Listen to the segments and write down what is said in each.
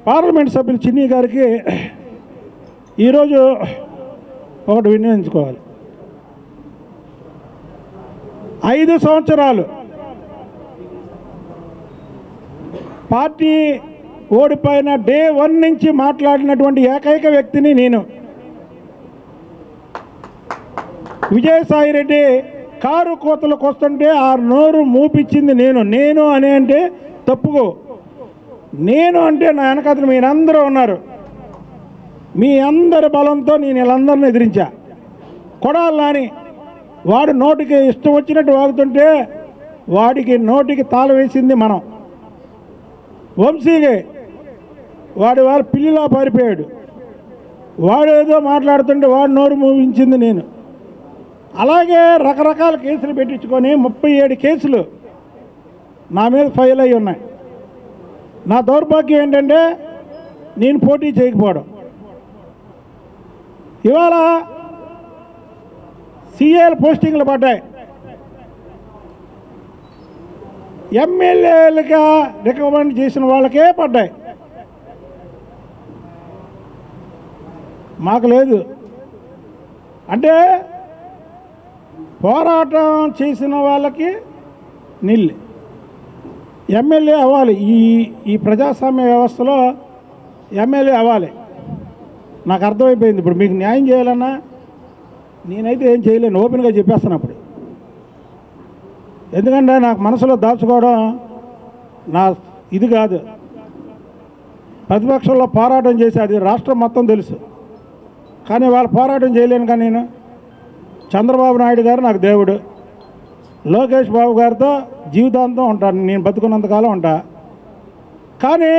Parliament సభ్యులు చిన్ని గారికి ఈరోజు ఒకటి వినియోగించుకోవాలి. 5 సంవత్సరాలు పార్టీ ఓడిపోయిన డే 1 నుంచి మాట్లాడినటువంటి ఏకైక వ్యక్తిని నేను. విజయసాయిరెడ్డి కారు కోతలకు వస్తుంటే ఆ నోరు మూపించింది నేను అని అంటే తప్పుకో. నేను అంటే నా వెనకాతలు మీరందరూ ఉన్నారు. మీ అందరి బలంతో నేను వీళ్ళందరిని ఎదిరించా. కొడాలి నాని వాడు నోటికి ఇష్టం వచ్చినట్టు వాగుతుంటే వాడికి నోటికి తాళం వేసింది మనం. వంశీకి వాడు పిల్లిలా పారిపోయాడు. వాడు ఏదో మాట్లాడుతుంటే వాడు నోరు మూవించింది నేను. అలాగే రకరకాల కేసులు పెట్టించుకొని 37 కేసులు నా మీద ఫైల్ అయి ఉన్నాయి. నా దౌర్భాగ్యం ఏంటంటే నేను పోటీ చేయకపోవడం. ఇవాళ సీఏలు పోస్టింగ్లు పడ్డాయి. ఎమ్మెల్యేలుగా రికమెండ్ చేసిన వాళ్ళకే పడ్డాయి, మాకు లేదు. అంటే పోరాటం చేసిన వాళ్ళకి నిల్ ఎమ్మెల్యే అవ్వాలి. ఈ ప్రజాస్వామ్య వ్యవస్థలో ఎమ్మెల్యే అవ్వాలి. నాకు అర్థమైపోయింది. ఇప్పుడు మీకు న్యాయం చేయాలన్నా నేనైతే ఏం చేయలేను, ఓపెన్గా చెప్పేస్తాను. అప్పుడు ఎందుకంటే నాకు మనసులో దాచుకోవడం నా ఇది కాదు. ప్రతిపక్షంలో పోరాటం చేసి అది రాష్ట్రం మొత్తం తెలుసు, కానీ వాళ్ళు పోరాటం చేయలేను. కానీ నేను చంద్రబాబు నాయుడు గారు నాకు దేవుడు, లోకేష్ బాబు గారితో జీవితాంతం ఉంటాను, నేను బతుకున్నంతకాలం ఉంటా. కానీ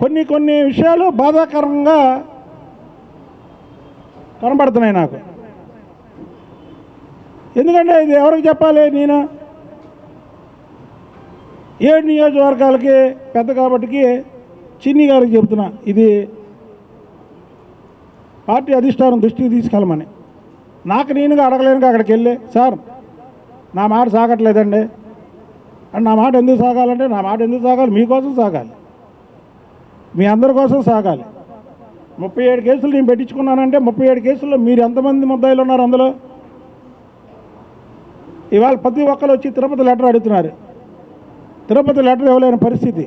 కొన్ని విషయాలు బాధాకరంగా కనబడుతున్నాయి నాకు. ఎందుకంటే ఇది ఎవరికి చెప్పాలి? నేను 7 నియోజకవర్గాలకి పెద్ద కాబట్టికి చిన్ని గారికి చెప్తున్నా, ఇది పార్టీ అధిష్టానం దృష్టికి తీసుకెళ్ళమని. నాకు నేనుగా అడగలేనుగా అక్కడికి వెళ్ళి, సార్ నా మాట సాగట్లేదండి అని. నా మాట ఎందుకు సాగాలంటే నా మాట ఎందుకు సాగాలి? మీకోసం సాగాలి, మీ అందరి కోసం సాగాలి. 37 కేసులు నేను పెట్టించుకున్నానంటే 37 కేసుల్లో మీరు ఎంతమంది ముద్దాయిలు ఉన్నారు అందులో? ఇవాళ ప్రతి ఒక్కరు వచ్చి తిరుపతి లెటర్ అడుగుతున్నారు. తిరుపతి లెటర్ ఇవ్వలేని పరిస్థితి.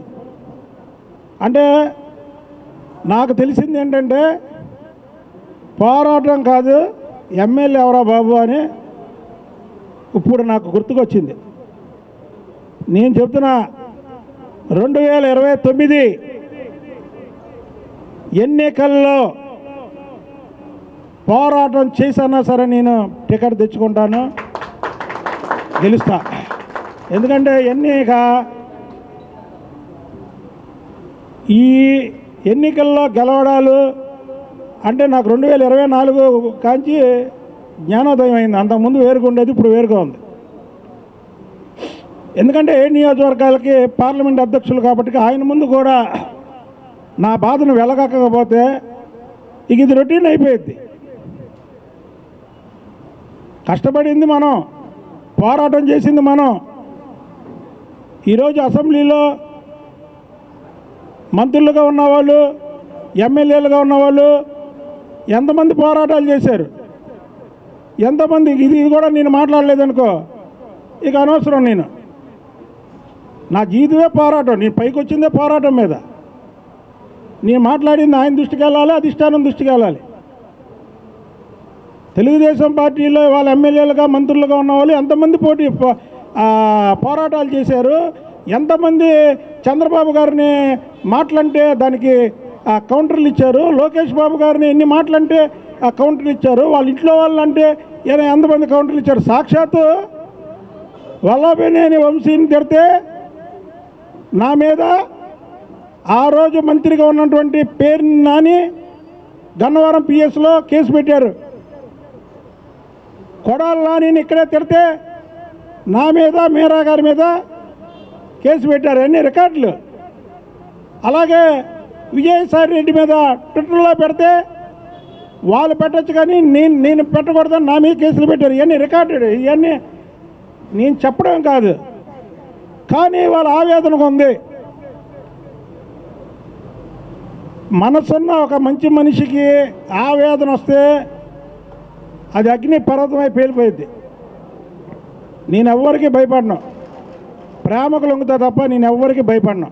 అంటే నాకు తెలిసింది ఏంటంటే పోరాటం కాదు, ఎమ్మెల్యే ఎవరా బాబు అని ఇప్పుడు నాకు గుర్తుకొచ్చింది. నేను చెప్తున్నా, 2029 ఎన్నికల్లో పోరాటం చేసన్నా సరే నేను టికెట్ తెచ్చుకుంటాను, గెలుస్తా. ఎందుకంటే ఈ ఎన్నికల్లో గెలవడాలు అంటే నాకు 2024 కాంచి జ్ఞానోదయం అయింది. అంతకుముందు వేరుగా ఉండేది, ఇప్పుడు వేరుగా ఉంది. ఎందుకంటే 7 నియోజకవర్గాలకి పార్లమెంట్ అధ్యక్షులు కాబట్టి ఆయన ముందు కూడా నా బాధను వెలగకపోతే ఇక ఇది రొటీన్ అయిపోయింది. కష్టపడింది మనం, పోరాటం చేసింది మనం. ఈరోజు అసెంబ్లీలో మంత్రులుగా ఉన్నవాళ్ళు, ఎమ్మెల్యేలుగా ఉన్నవాళ్ళు ఎంతమంది పోరాటాలు చేశారు, ఎంతమంది. ఇది కూడా నేను మాట్లాడలేదనుకో ఇక అనవసరం. నా జీవితమే పోరాటం, నేను పైకి వచ్చిందే పోరాటం మీద. నేను మాట్లాడింది ఆయన దృష్టికి వెళ్ళాలి, అధిష్టానం దృష్టికి వెళ్ళాలి. తెలుగుదేశం పార్టీలో వాళ్ళ ఎమ్మెల్యేలుగా మంత్రులుగా ఉన్నవాళ్ళు ఎంతమంది పోరాటాలు చేశారు, ఎంతమంది చంద్రబాబు గారిని మాటలంటే దానికి కౌంటర్లు ఇచ్చారు, లోకేష్ బాబు గారిని ఎన్ని మాటలంటే కౌంటర్లు ఇచ్చారు, వాళ్ళ ఇంట్లో వాళ్ళంటే ఎంతమంది కౌంటర్లు ఇచ్చారు. సాక్షాత్తు వల్లభనేని వంశీని తిడితే నా మీద ఆ రోజు మంత్రిగా ఉన్నటువంటి పేరు నాని గన్నవరం పిఎస్లో కేసు పెట్టారు. కొడాలి నానిని ఇక్కడే తిడితే నా మీద, మీరా గారి మీద కేసు పెట్టారు, అన్ని రికార్డులు. అలాగే విజయసాయి రెడ్డి మీద ట్విట్టర్లో పెడితే వాళ్ళు పెట్టచ్చు, కానీ నేను పెట్టకూడదని నా మీద కేసులు పెట్టారు. ఇవన్నీ రికార్డెడ్, ఇవన్నీ నేను చెప్పడం కాదు, కానీ వాళ్ళ ఆవేదనగా ఉంది. మనసున్న ఒక మంచి మనిషికి ఆవేదన వస్తే అది అగ్ని పర్వతమై పేలిపోయింది. నేను ఎవ్వరికి భయపడను, ప్రేమకు లొంగుతా తప్ప నేను ఎవ్వరికి భయపడను.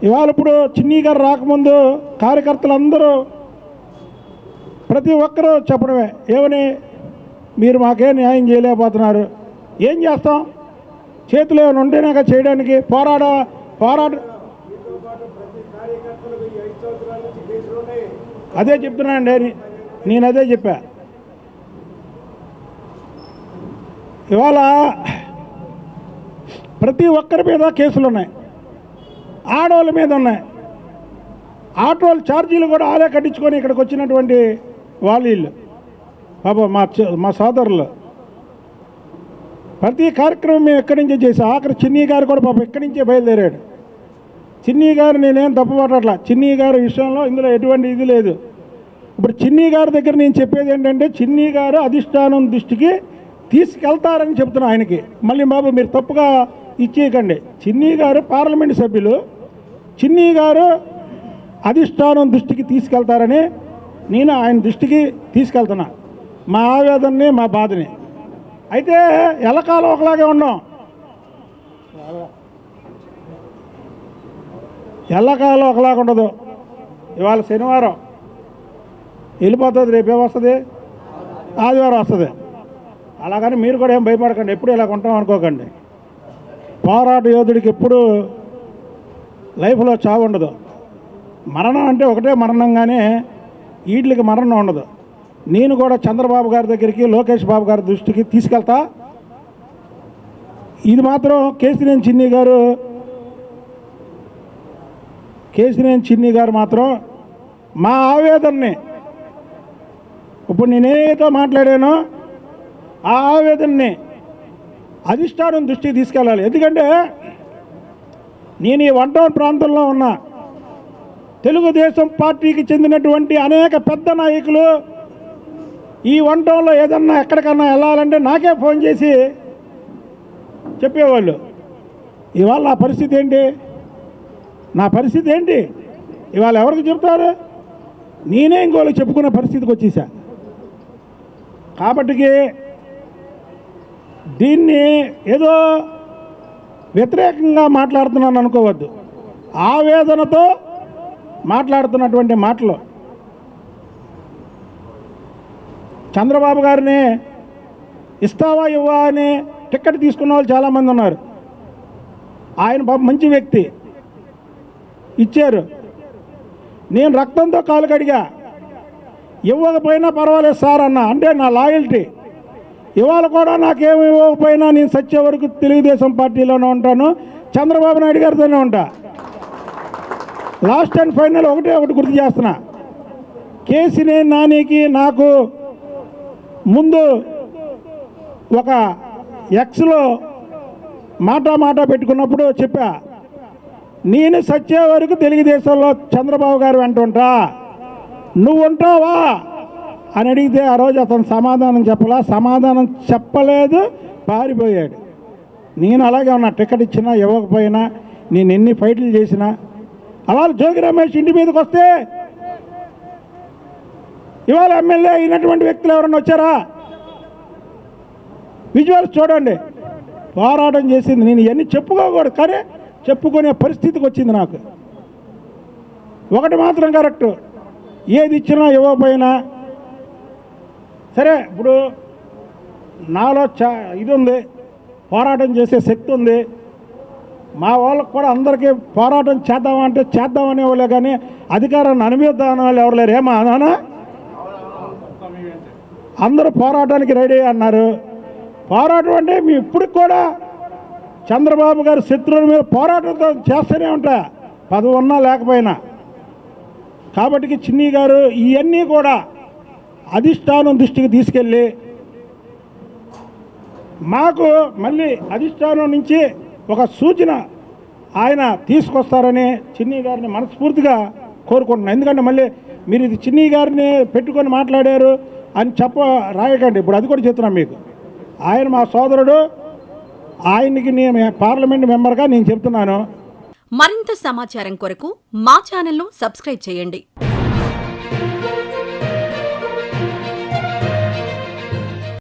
ఇవాళ ఇప్పుడు చిన్ని గారు రాకముందు కార్యకర్తలందరూ ప్రతి ఒక్కరూ చెప్పడమే, ఏమని మీరు మాకే న్యాయం చేయలేకపోతున్నారు, ఏం చేస్తాం, చేతులు ఏమైనా ఉంటేనాక చేయడానికి పోరాట అదే చెప్తున్నానండి, నేను అదే చెప్పా. ఇవాళ ప్రతి ఒక్కరి మీద కేసులు ఉన్నాయి, ఆడవాళ్ళ మీద ఉన్నాయి. ఆటోల ఛార్జీలు కూడా ఆలే కట్టించుకొని ఇక్కడికి వచ్చినటువంటి వాళ్ళు పాప మా సోదరులు ప్రతి కార్యక్రమం మేము ఎక్కడి నుంచే చేసాం. ఆఖరి చిన్ని గారు కూడా పాప ఎక్కడి నుంచే బయలుదేరాడు. చిన్ని గారు నేనేం తప్పు పట్టట్లా, చిన్ని గారి విషయంలో ఇందులో ఎటువంటి ఇది లేదు. ఇప్పుడు చిన్ని గారి దగ్గర నేను చెప్పేది ఏంటంటే, చిన్ని గారు అధిష్టానం దృష్టికి తీసుకెళ్తారని చెప్తున్నా ఆయనకి. మళ్ళీ బాబు మీరు తప్పుగా ఇచ్చేయకండి, చిన్ని గారు పార్లమెంటు సభ్యులు, చిన్ని గారు అధిష్టానం దృష్టికి తీసుకెళ్తారని నేను ఆయన దృష్టికి తీసుకెళ్తున్నా మా ఆవేదనని, మా బాధని. అయితే ఎల్లకాలం ఒకలాగే ఉన్నాం, ఎల్లకాలం ఒకలాగా ఉండదు. ఇవాళ శనివారం వెళ్ళిపోతుంది, రేపేమొస్తుంది, ఆదివారం వస్తుంది. అలాగని మీరు కూడా ఏం భయపడకండి, ఎప్పుడు ఇలా ఉంటాం అనుకోకండి. పోరాట యోధుడికి ఎప్పుడు లైఫ్లో చావు ఉండదు. మరణం అంటే ఒకటే మరణం, కానీ వీటికి మరణం ఉండదు. నేను కూడా చంద్రబాబు గారి దగ్గరికి, లోకేష్ బాబు గారి దృష్టికి తీసుకెళ్తా. ఇది మాత్రం కేశినేని చిన్ని గారు మాత్రం మా ఆవేదనని, ఇప్పుడు నేనేదో మాట్లాడానో ఆ ఆవేదనని అధిష్టానం దృష్టికి తీసుకెళ్ళాలి. ఎందుకంటే నేను ఈ 1 టౌన్ ప్రాంతంలో ఉన్న తెలుగుదేశం పార్టీకి చెందినటువంటి అనేక పెద్ద నాయకులు ఈ 1 టౌన్లో ఏదన్నా ఎక్కడికన్నా వెళ్ళాలంటే నాకే ఫోన్ చేసి చెప్పేవాళ్ళు. ఇవాళ నా పరిస్థితి ఏంటి, ఇవాళ ఎవరికి చెప్తారు, నేనే ఇంకోళ్ళకి చెప్పుకునే పరిస్థితికి వచ్చేసా. కాబట్టి దీన్ని ఏదో వ్యతిరేకంగా మాట్లాడుతున్నాను అనుకోవద్దు, ఆవేదనతో మాట్లాడుతున్నటువంటి మాటలు. చంద్రబాబు గారిని ఇస్తావా ఇవ్వా అని టికెట్ తీసుకున్న వాళ్ళు చాలామంది ఉన్నారు. ఆయన మంచి వ్యక్తి, ఇచ్చారు. నేను రక్తంతో కాలు కడిగా, ఇవ్వకపోయినా పర్వాలేదు సార్ అన్న, అంటే నా లాయల్టీ. ఇవాళ కూడా నాకేమి ఇవ్వకపోయినా నేను సచ్చే వరకు తెలుగుదేశం పార్టీలోనే ఉంటాను, చంద్రబాబు నాయుడు గారితోనే ఉంటా. లాస్ట్ అండ్ ఫైనల్ ఒకటి గుర్తు చేస్తున్నా, కేశినేని నానికి నాకు ముందు ఒక ఎక్స్లో మాట పెట్టుకున్నప్పుడు చెప్పా, నేను సచ్చే వరకు తెలుగుదేశంలో చంద్రబాబు గారు వెంట ఉంటా, నువ్వు ఉంటావా అని అడిగితే ఆ రోజు అతను సమాధానం చెప్పలేదు, పారిపోయాడు. నేను అలాగే ఉన్నా, టికెట్ ఇచ్చినా ఇవ్వకపోయినా, నేను ఎన్ని ఫైట్లు చేసినా. అలా జోగి రమేష్ ఇంటి మీదకి వస్తే ఇవాళ ఎమ్మెల్యే అయినటువంటి వ్యక్తులు ఎవరన్నా వచ్చారా? విజువల్స్ చూడండి. పోరాటం చేసింది నేను, ఇవన్నీ చెప్పుకోకూడదు కానీ చెప్పుకునే పరిస్థితికి వచ్చింది నాకు. ఒకటి మాత్రం కరెక్ట్, ఏది ఇచ్చినా ఇవ్వకపోయినా సరే, ఇప్పుడు నాలో ఇది ఉంది, పోరాటం చేసే శక్తి ఉంది. మా వాళ్ళకు కూడా అందరికీ పోరాటం చేద్దామంటే చేద్దామనే వాళ్ళే, కానీ అధికారాన్ని అనుభవిద్దామనే వాళ్ళు ఎవరు లేరు. ఏమా నానా, అందరూ పోరాటానికి రెడీ అన్నారు. పోరాటం అంటే మీ ఇప్పటికి కూడా చంద్రబాబు గారి శత్రువుల మీద పోరాటంతో చేస్తూనే ఉంటా, పదవి ఉన్నా లేకపోయినా. కాబట్టి చిన్ని గారు ఇవన్నీ కూడా అధిష్టానం దృష్టికి తీసుకెళ్ళి మాకు మళ్ళీ అధిష్టానం నుంచి ఒక సూచన ఆయన తీసుకొస్తారని చిన్ని గారిని మనస్ఫూర్తిగా కోరుకుంటున్నాను. ఎందుకంటే మళ్ళీ మీరు ఇది చిన్ని గారిని పెట్టుకొని మాట్లాడారు అని రాయకండి. ఇప్పుడు అది కూడా చెప్తున్నాను మీకు, ఆయన మా సోదరుడు, ఆయనకి నేను పార్లమెంట్ మెంబర్గా నేను చెప్తున్నాను. మరింత సమాచారం కొరకు మా ఛానల్ను సబ్స్క్రైబ్ చేయండి.